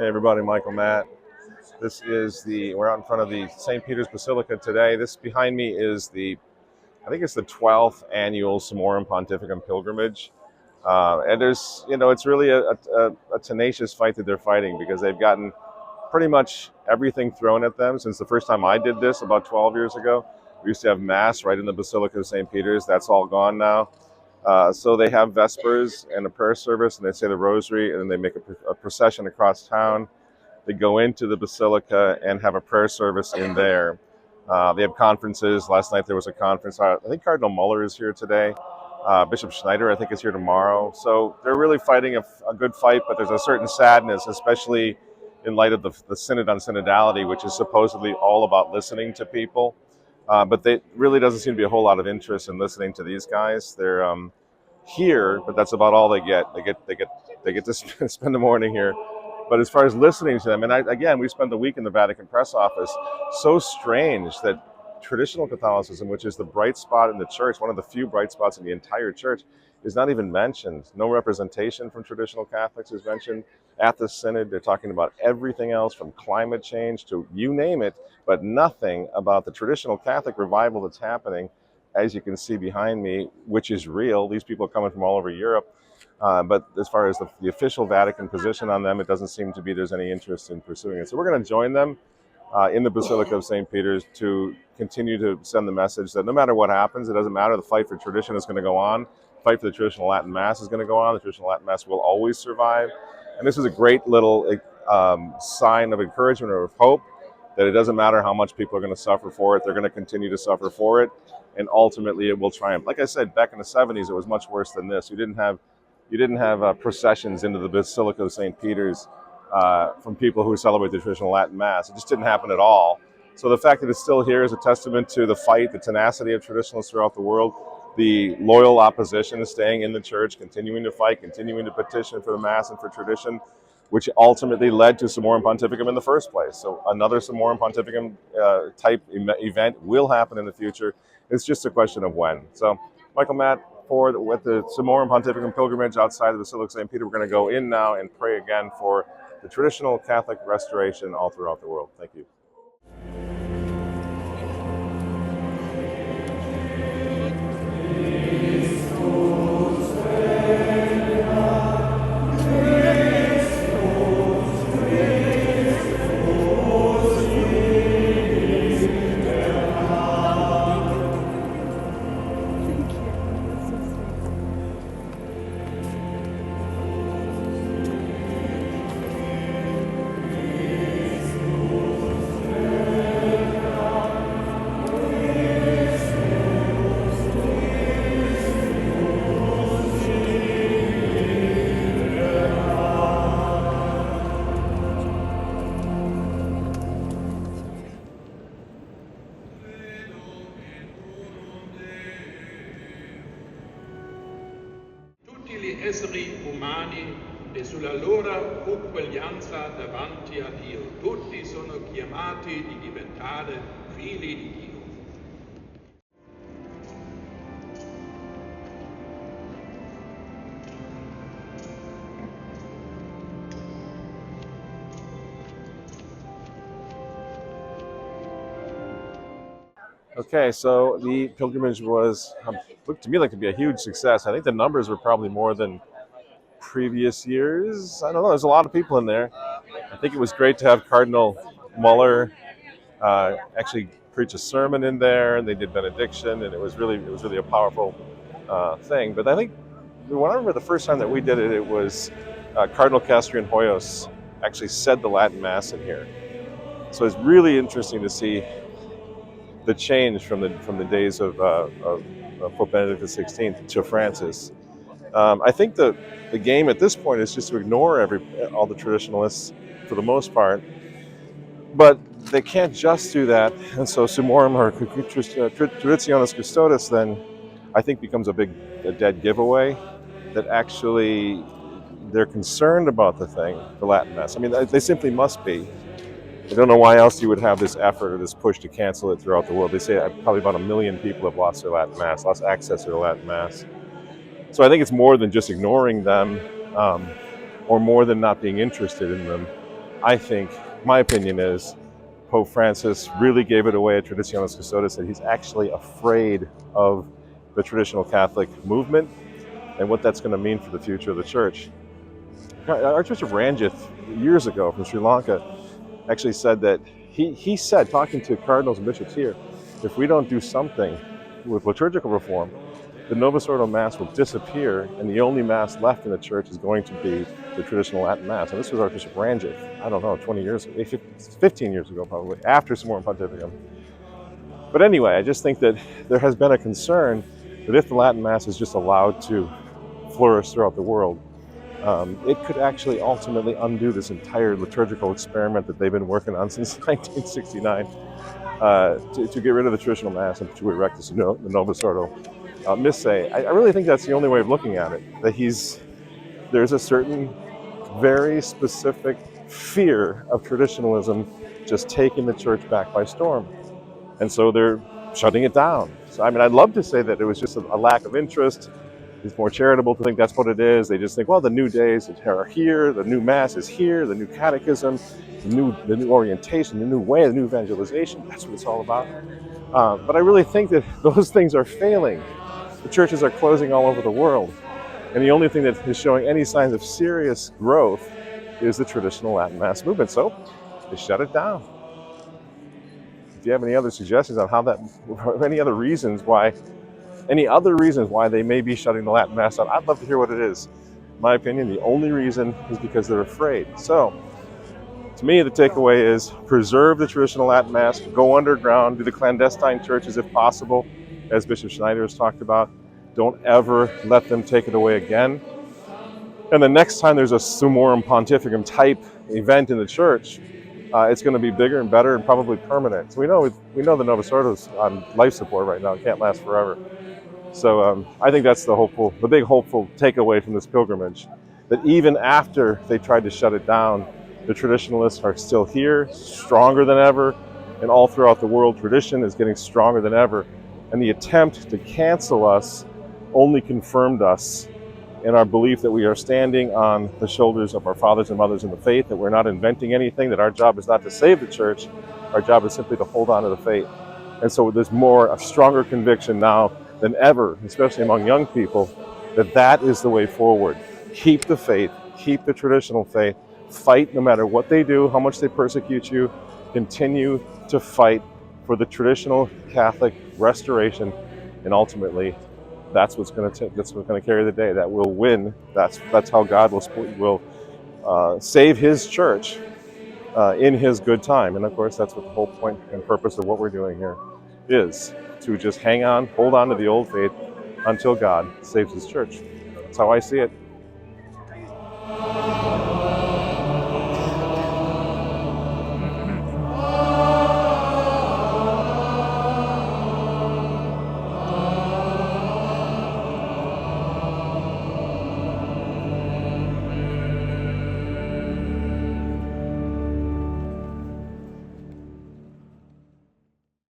Hey everybody, Michael Matt. We're out in front of the St. Peter's Basilica today. This behind me is I think it's the 12th annual Summorum Pontificum pilgrimage. And it's really a tenacious fight that they're fighting because they've gotten pretty much everything thrown at them since the first time I did this about 12 years ago. We used to have Mass right in the Basilica of St. Peter's. That's all gone now. So they have Vespers and a prayer service, and they say the Rosary, and then they make a procession across town. They go into the Basilica and have a prayer service in there. They have conferences. Last night there was a conference. I think Cardinal Muller is here today. Bishop Schneider, I think, is here tomorrow. So they're really fighting a good fight, but there's a certain sadness, especially in light of the Synod on Synodality, which is supposedly all about listening to people. But there really doesn't seem to be a whole lot of interest in listening to these guys. They're here, but that's about all they get. They get to spend the morning here. But as far as listening to them, and we spent the week in the Vatican press office. So strange that traditional Catholicism, which is the bright spot in the church, one of the few bright spots in the entire church, is not even mentioned. No representation from traditional Catholics is mentioned at the Synod. They're talking about everything else from climate change to you name it, but nothing about the traditional Catholic revival that's happening, as you can see behind me, which is real. These people are coming from all over Europe. But as far as the official Vatican position on them, it doesn't seem to be there's any interest in pursuing it. So we're going to join them in the Basilica of St. Peter's to continue to send the message that no matter what happens, it doesn't matter. The fight for tradition is going to go on. The fight for the traditional Latin Mass is going to go on. The traditional Latin Mass will always survive. And this is a great little sign of encouragement or of hope that it doesn't matter how much people are going to suffer for it. They're going to continue to suffer for it. And ultimately, it will triumph. Like I said, back in the 70s, it was much worse than this. You didn't have processions into the Basilica of St. Peter's from people who celebrate the traditional Latin Mass. It just didn't happen at all. So the fact that it's still here is a testament to the fight, the tenacity of traditionalists throughout the world, the loyal opposition staying in the church, continuing to fight, continuing to petition for the Mass and for tradition, which ultimately led to Summorum Pontificum in the first place. So another Summorum Pontificum type event will happen in the future. It's just a question of when. So, Michael Matt, with the Summorum Pontificum pilgrimage outside the Basilica of St. Peter, we're going to go in now and pray again for the traditional Catholic restoration all throughout the world. Thank you. Esseri umani e sulla loro uguaglianza davanti a Dio. Tutti sono chiamati di diventare figli di Dio. Okay, so the pilgrimage looked to me like to be a huge success. I think the numbers were probably more than previous years. I don't know. There's a lot of people in there. I think it was great to have Cardinal Muller actually preach a sermon in there, and they did benediction, and it was really a powerful thing. But I think when I remember the first time that we did it, it was Cardinal Castrillion Hoyos actually said the Latin Mass in here. So it's really interesting to see the change from the days of Pope Benedict XVI to Francis. I think the game at this point is just to ignore all the traditionalists for the most part, but they can't just do that. And so Summorum or Traditionalists Custodes then I think becomes a dead giveaway that actually they're concerned about the Latin Mass. I mean, they simply must be. I don't know why else you would have this effort or this push to cancel it throughout the world. They say probably about 1 million people have lost their Latin Mass, lost access to their Latin Mass. So I think it's more than just ignoring them or more than not being interested in them. I think, my opinion is, Pope Francis really gave it away at Traditionalists Custodes that he's actually afraid of the traditional Catholic movement and what that's going to mean for the future of the church. Archbishop Ranjith, years ago from Sri Lanka, actually said that he said, talking to cardinals and bishops here, if we don't do something with liturgical reform, the Novus Ordo Mass will disappear, and the only Mass left in the church is going to be the traditional Latin Mass. And this was Archbishop Ranjith, I don't know, 20 years ago, 15 years ago probably, after Summorum Pontificum. But anyway, I just think that there has been a concern that if the Latin Mass is just allowed to flourish throughout the world, it could actually ultimately undo this entire liturgical experiment that they've been working on since 1969 to get rid of the traditional Mass and to erect the Novus Ordo Missae. I really think that's the only way of looking at it, that there's a certain very specific fear of traditionalism just taking the church back by storm. And so they're shutting it down. So, I mean, I'd love to say that it was just a lack of interest. It's more charitable to think that's what it is. They just think, well, the new days are here, the new Mass is here, the new catechism, the new orientation, the new way, the new evangelization. That's what it's all about. But I really think that those things are failing. The churches are closing all over the world. And the only thing that is showing any signs of serious growth is the traditional Latin Mass movement. So they shut it down. If you have any other suggestions on how that, or any other reasons why they may be shutting the Latin Mass down, I'd love to hear what it is. In my opinion, the only reason is because they're afraid. So, to me, the takeaway is preserve the traditional Latin Mass, go underground, do the clandestine churches if possible, as Bishop Schneider has talked about. Don't ever let them take it away again. And the next time there's a Summorum Pontificum type event in the church, it's going to be bigger and better and probably permanent. So we know the Novus Ordo's on life support right now; it can't last forever. So I think that's the big hopeful takeaway from this pilgrimage, that even after they tried to shut it down, the traditionalists are still here, stronger than ever, and all throughout the world, tradition is getting stronger than ever. And the attempt to cancel us only confirmed us in our belief that we are standing on the shoulders of our fathers and mothers in the faith, that we're not inventing anything, that our job is not to save the church, our job is simply to hold on to the faith. And so there's a stronger conviction now than ever, especially among young people, that is the way forward. Keep the faith, keep the traditional faith, fight no matter what they do, how much they persecute you, continue to fight for the traditional Catholic restoration, and ultimately that's what's going to carry the day. That will win. That's how God will save His church in His good time. And of course, that's what the whole point and purpose of what we're doing here is, to just hold on to the old faith until God saves His church. That's how I see it.